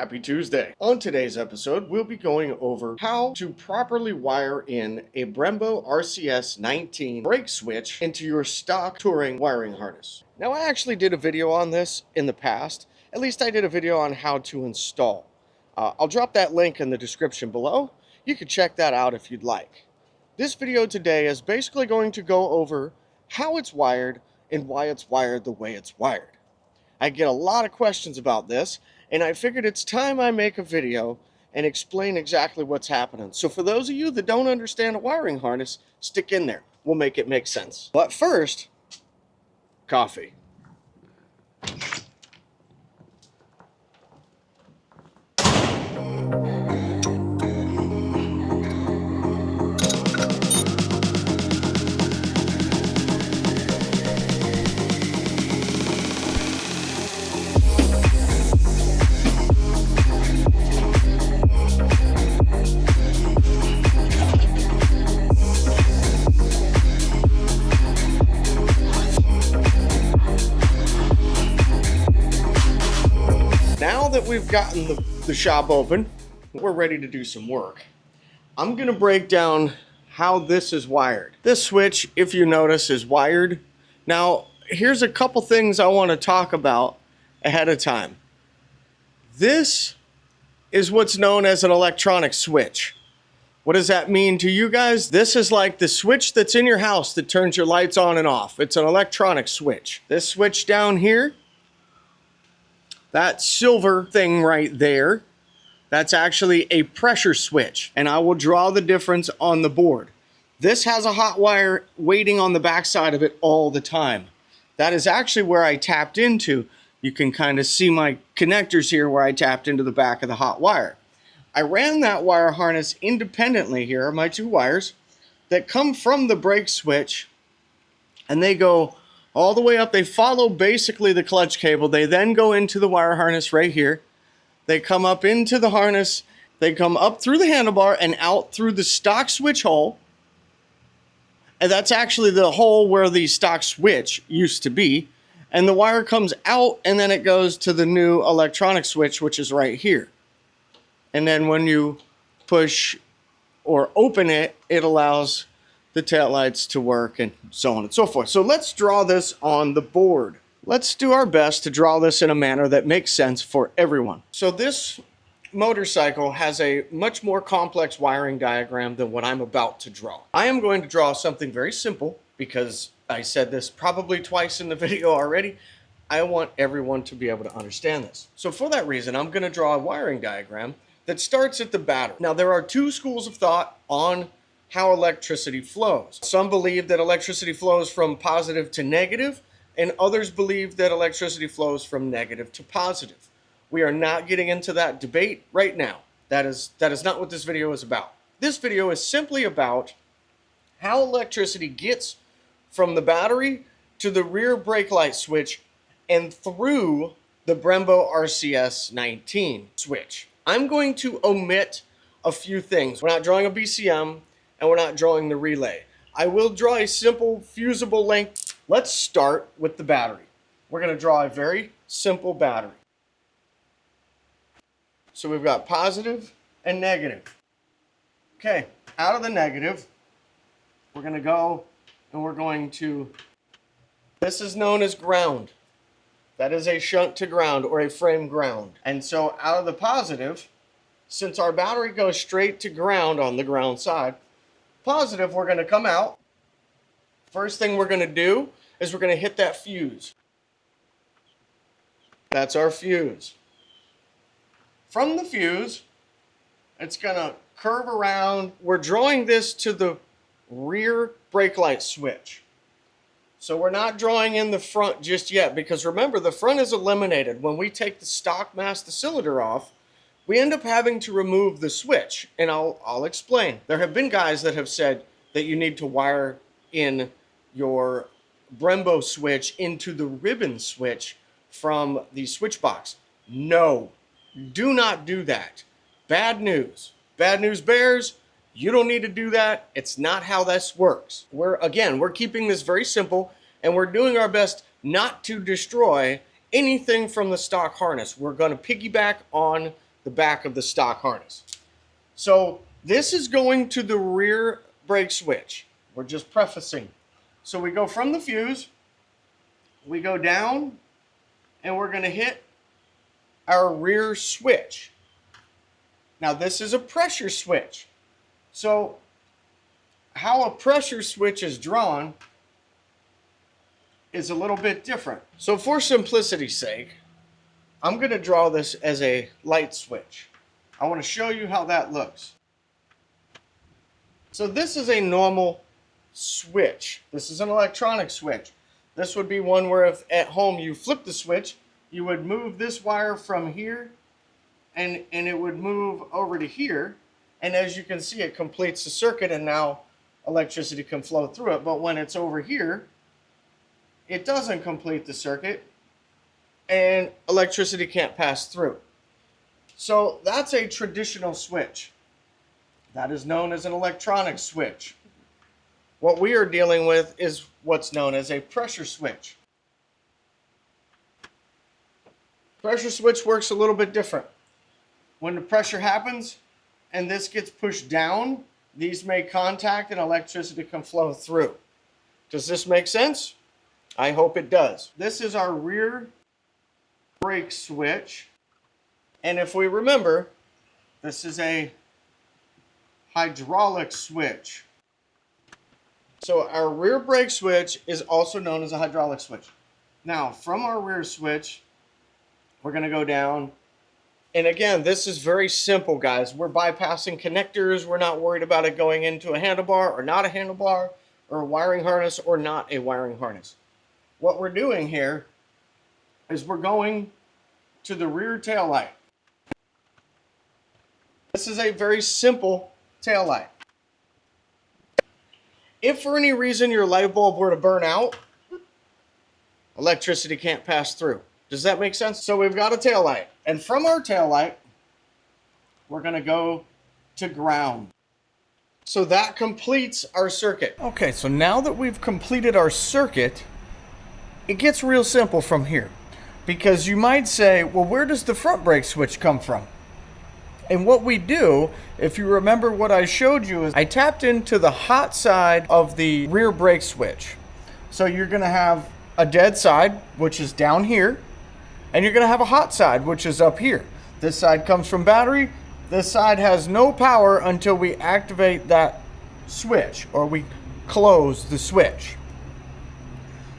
Happy Tuesday. On today's episode, we'll be going over how to properly wire in a Brembo RCS19 brake switch into your stock touring wiring harness. Now, I actually did a video on this in the past. At least I did a video on how to install. I'll drop that link in the description below. You can check that out if you'd like. This video today is basically going to go over how it's wired and why it's wired the way it's wired. I get a lot of questions about this, and I figured it's time I make a video and explain exactly what's happening. So for those of you that don't understand a wiring harness, stick in there. We'll make it make sense. But first, coffee. Now that we've gotten the shop open, we're ready to do some work. I'm gonna break down how this is wired. This switch, if you notice, is wired. Now, here's a couple things I want to talk about ahead of time. This is what's known as an electronic switch. What does that mean to you guys? This is like the switch that's in your house that turns your lights on and off. It's an electronic switch. This switch down here, that silver thing right there, that's actually a pressure switch, and I will draw the difference on the board. This has a hot wire waiting on the back side of it all the time. That is actually where I tapped into. You can kind of see my connectors here where I tapped into the back of the hot wire. I ran that wire harness independently. Here are my two wires that come from the brake switch, and they go all the way up. They follow basically the clutch cable. They then go into the wire harness right here. They come up into the harness. They come up through the handlebar and out through the stock switch hole. And that's actually the hole where the stock switch used to be. And the wire comes out, and then it goes to the new electronic switch, which is right here. And then when you push or open it, it allows the taillights to work and so on and so forth. So let's draw this on the board. Let's do our best to draw this in a manner that makes sense for everyone. So this motorcycle has a much more complex wiring diagram than what I'm about to draw. I am going to draw something very simple because I said this probably twice in the video already. I want everyone to be able to understand this. So for that reason, I'm going to draw a wiring diagram that starts at the battery. Now, there are two schools of thought on how electricity flows. Some believe that electricity flows from positive to negative, and others believe that electricity flows from negative to positive. We are not getting into that debate right now. That is not what this video is about. This video is simply about how electricity gets from the battery to the rear brake light switch and through the Brembo RCS19 switch. I'm going to omit a few things. We're not drawing a BCM, and we're not drawing the relay. I will draw a simple fusible length. Let's start with the battery. We're going to draw a very simple battery. So we've got positive and negative. Okay, out of the negative, we're going to go and we're going to, this is known as ground. That is a shunt to ground or a frame ground. And so out of the positive, since our battery goes straight to ground on the ground side, positive, we're going to come out. First thing we're going to do is we're going to hit that fuse. That's our fuse. From the fuse, it's going to curve around. We're drawing this to the rear brake light switch. So we're not drawing in the front just yet, because remember, the front is eliminated. When we take the stock master cylinder off, we end up having to remove the switch, and I'll explain. There have been guys that have said that you need to wire in your Brembo switch into the ribbon switch from the switch box. No, do not do that. Bad news. Bad news bears. You don't need to do that. It's not how this works. We're keeping this very simple, and we're doing our best not to destroy anything from the stock harness. We're going to piggyback on the back of the stock harness. So this is going to the rear brake switch. We're just prefacing. So we go from the fuse, we go down, and we're going to hit our rear switch. Now this is a pressure switch. So how a pressure switch is drawn is a little bit different. So for simplicity's sake, I'm going to draw this as a light switch. I want to show you how that looks. So this is a normal switch. This is an electronic switch. This would be one where if at home you flip the switch, you would move this wire from here and it would move over to here. And as you can see, it completes the circuit and now electricity can flow through it. But when it's over here, it doesn't complete the circuit and electricity can't pass through. So that's a traditional switch. That is known as an electronic switch. What we are dealing with is what's known as a pressure switch. Pressure switch works a little bit different. When the pressure happens and this gets pushed down, these make contact and electricity can flow through. Does this make sense? I hope it does. This is our rear brake switch. And if we remember, this is a hydraulic switch. So our rear brake switch is also known as a hydraulic switch. Now, from our rear switch, we're going to go down. And again, this is very simple, guys. We're bypassing connectors. We're not worried about it going into a handlebar or not a handlebar, or a wiring harness or not a wiring harness. What we're doing here is we're going to the rear tail light. This is a very simple tail light. If for any reason your light bulb were to burn out, electricity can't pass through. Does that make sense? So we've got a tail light, and from our tail light, we're going to go to ground. So that completes our circuit. Okay, so now that we've completed our circuit, it gets real simple from here. Because you might say, well, where does the front brake switch come from? And what we do, if you remember what I showed you, is I tapped into the hot side of the rear brake switch. So you're going to have a dead side, which is down here, and you're going to have a hot side, which is up here. This side comes from battery. This side has no power until we activate that switch, or we close the switch.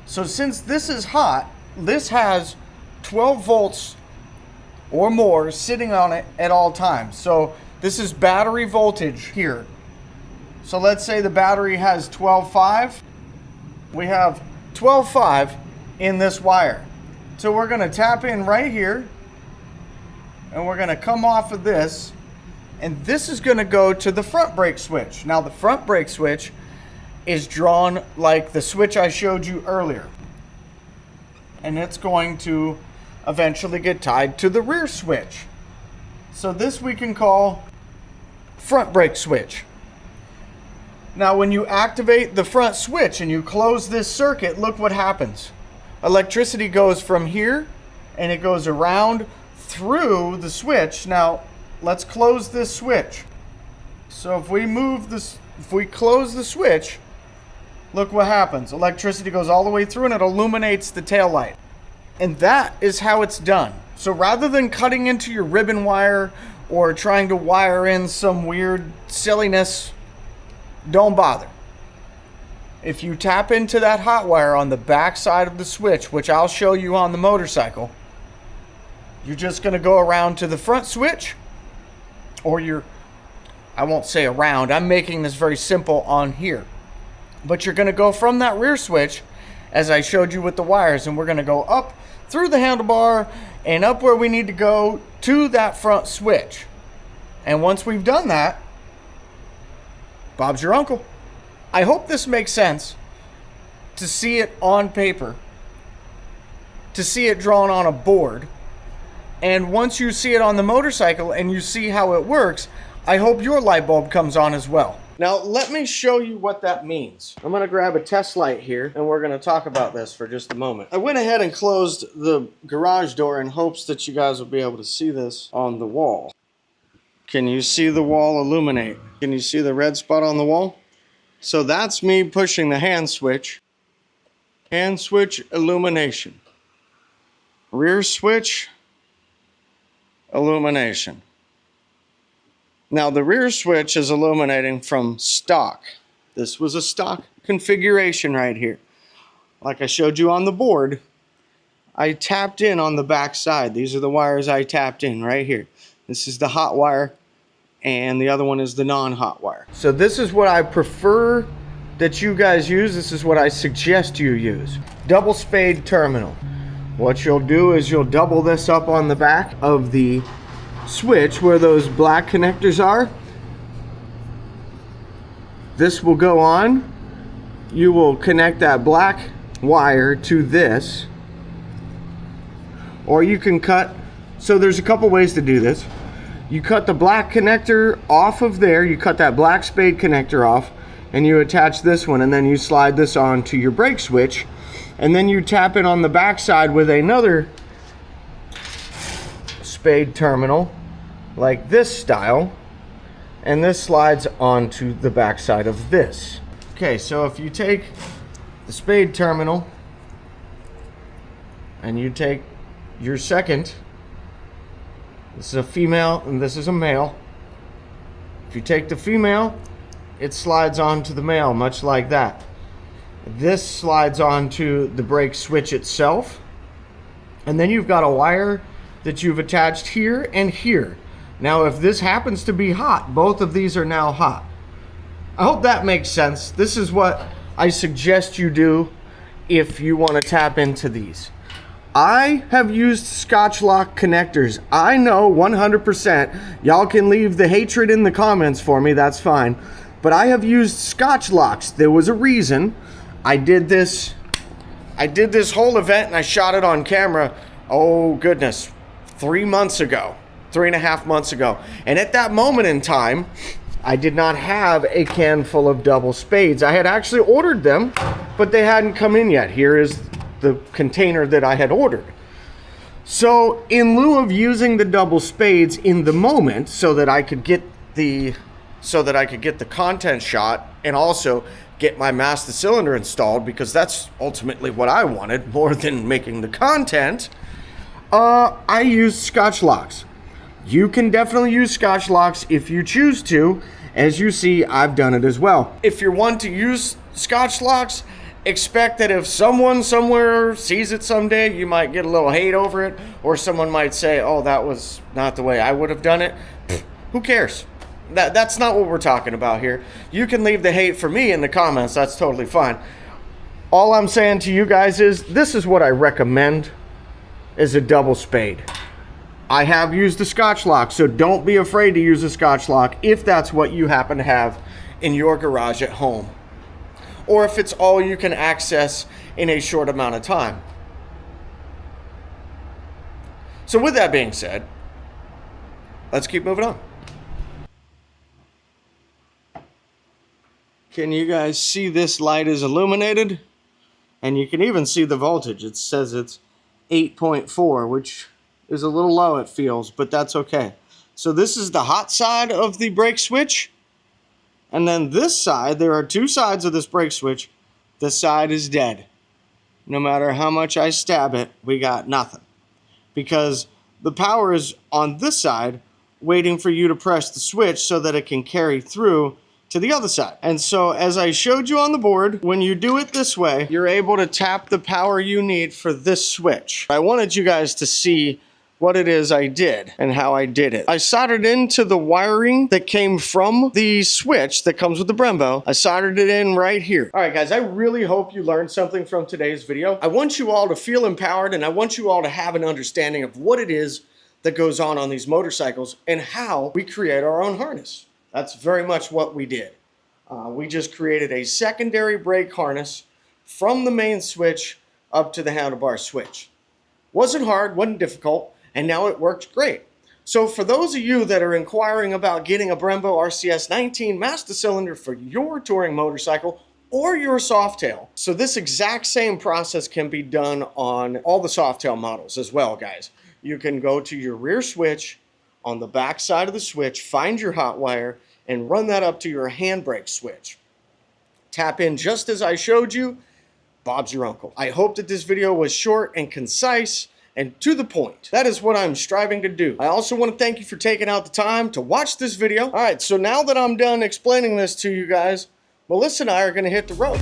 So since this is hot, this has 12 volts or more sitting on it at all times. So this is battery voltage here. So let's say the battery has 12.5. We have 12.5 in this wire. So we're going to tap in right here, and we're going to come off of this, and this is going to go to the front brake switch. Now the front brake switch is drawn like the switch I showed you earlier, and it's going to eventually get tied to the rear switch. So this we can call front brake switch. Now when you activate the front switch and you close this circuit, look what happens. Electricity goes from here and it goes around through the switch. Now let's close this switch. So if we close the switch, look what happens. Electricity goes all the way through and it illuminates the tail light. And that is how it's done. So rather than cutting into your ribbon wire or trying to wire in some weird silliness, don't bother. If you tap into that hot wire on the back side of the switch, which I'll show you on the motorcycle, you're just going to go around to the front switch, or I won't say around, I'm making this very simple on here. But you're going to go from that rear switch, as I showed you with the wires, and we're going to go up through the handlebar and up where we need to go to that front switch. And once we've done that, Bob's your uncle. I hope this makes sense to see it on paper, to see it drawn on a board. And once you see it on the motorcycle and you see how it works, I hope your light bulb comes on as well. Now, let me show you what that means. I'm gonna grab a test light here, and we're gonna talk about this for just a moment. I went ahead and closed the garage door in hopes that you guys will be able to see this on the wall. Can you see the wall illuminate? Can you see the red spot on the wall? So that's me pushing the hand switch. Hand switch illumination. Rear switch illumination. Now the rear switch is illuminating from stock. This was a stock configuration right here. Like I showed you on the board, I tapped in on the back side. These are the wires I tapped in right here. This is the hot wire, and the other one is the non-hot wire. So this is what I prefer that you guys use. This is what I suggest you use. Double spade terminal. What you'll do is you'll double this up on the back of the switch where those black connectors are. This will go on. You will connect that black wire to this, or you can cut. So there's a couple ways to do this. You cut the black connector off of there, you cut that black spade connector off, and you attach this one, and then you slide this on to your brake switch, and then you tap it on the back side with another spade terminal like this style, and this slides onto the back side of this. Okay, so if you take the spade terminal and you take your second, this is a female and this is a male. If you take the female, it slides onto the male, much like that. This slides onto the brake switch itself, and then you've got a wire that you've attached here and here. Now if this happens to be hot, both of these are now hot. I hope that makes sense. This is what I suggest you do if you want to tap into these. I have used Scotch lock connectors. I know 100%. Y'all can leave the hatred in the comments for me, that's fine. But I have used Scotch locks. There was a reason. I did this whole event and I shot it on camera, oh goodness, 3 months ago, 3.5 months ago. And at that moment in time, I did not have a can full of double spades. I had actually ordered them, but they hadn't come in yet. Here is the container that I had ordered. So in lieu of using the double spades in the moment so that I could get the content shot and also get my master cylinder installed, because that's ultimately what I wanted more than making the content, I used Scotch locks. You can definitely use Scotch locks if you choose to. As you see, I've done it as well. If you're one to use Scotch locks, expect that if someone somewhere sees it someday, you might get a little hate over it, or someone might say, oh, that was not the way I would have done it. Who cares? That's not what we're talking about here. You can leave the hate for me in the comments. That's totally fine. All I'm saying to you guys is this is what I recommend, is a double spade. I have used the Scotch lock, so don't be afraid to use a Scotch lock if that's what you happen to have in your garage at home, or if it's all you can access in a short amount of time. So with that being said, let's keep moving on. Can you guys see this light is illuminated? And you can even see the voltage. It says it's 8.4, which is a little low, it feels, but that's okay. So this is the hot side of the brake switch. And then this side, there are two sides of this brake switch. This side is dead. No matter how much I stab it, we got nothing. Because the power is on this side, waiting for you to press the switch so that it can carry through to the other side. And so as I showed you on the board, when you do it this way, you're able to tap the power you need for this switch. I wanted you guys to see what it is I did and how I did it. I soldered into the wiring that came from the switch that comes with the Brembo. I soldered it in right here. All right, guys, I really hope you learned something from today's video. I want you all to feel empowered, and I want you all to have an understanding of what it is that goes on these motorcycles and how we create our own harness. That's very much what we did. We just created a secondary brake harness from the main switch up to the handlebar switch. Wasn't hard, wasn't difficult, and now it works great. So for those of you that are inquiring about getting a Brembo RCS19 master cylinder for your touring motorcycle or your softail, so this exact same process can be done on all the softail models as well, guys. You can go to your rear switch, on the back side of the switch, find your hot wire, and run that up to your handbrake switch. Tap in just as I showed you. Bob's your uncle. I hope that this video was short and concise and to the point. That is what I'm striving to do. I also want to thank you for taking out the time to watch this video. All right, so now that I'm done explaining this to you guys, Melissa and I are going to hit the road.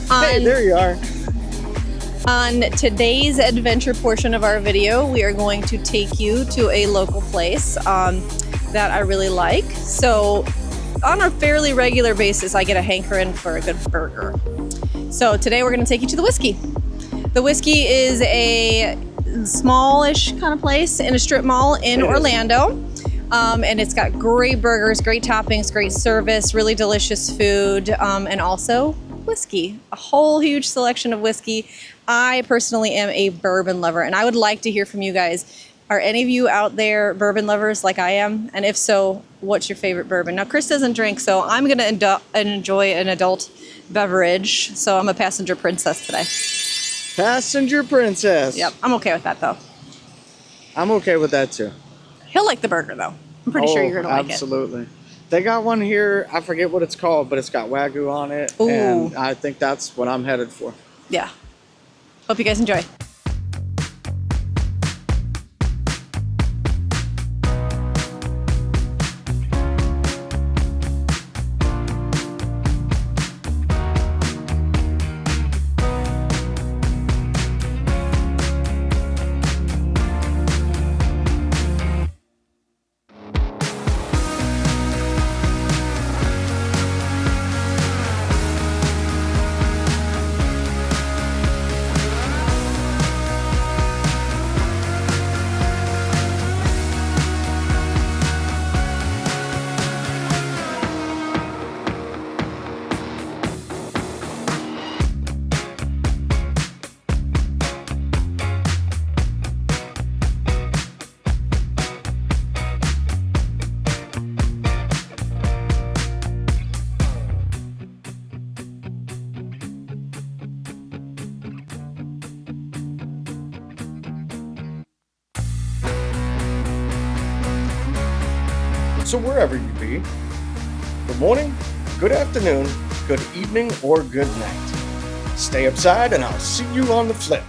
Hey, there you are. On today's adventure portion of our video, we are going to take you to a local place that I really like. So on a fairly regular basis, I get a hankering for a good burger. So today we're going to take you to the Whiskey. The Whiskey is a smallish kind of place in a strip mall in Orlando. And it's got great burgers, great toppings, great service, really delicious food, and also whiskey. A whole huge selection of whiskey. I personally am a bourbon lover, and I would like to hear from you guys. Are any of you out there bourbon lovers like I am? And if so, what's your favorite bourbon? Now, Chris doesn't drink, so I'm going to enjoy an adult beverage. So I'm a passenger princess today. Passenger princess. Yep, I'm okay with that, though. I'm okay with that, too. He'll like the burger, though. I'm pretty sure you're going to like it. Absolutely. They got one here, I forget what it's called, but it's got Wagyu on it. Ooh. And I think that's what I'm headed for. Yeah. Hope you guys enjoy. So wherever you be, good morning, good afternoon, good evening, or good night. Stay upside and I'll see you on the flip.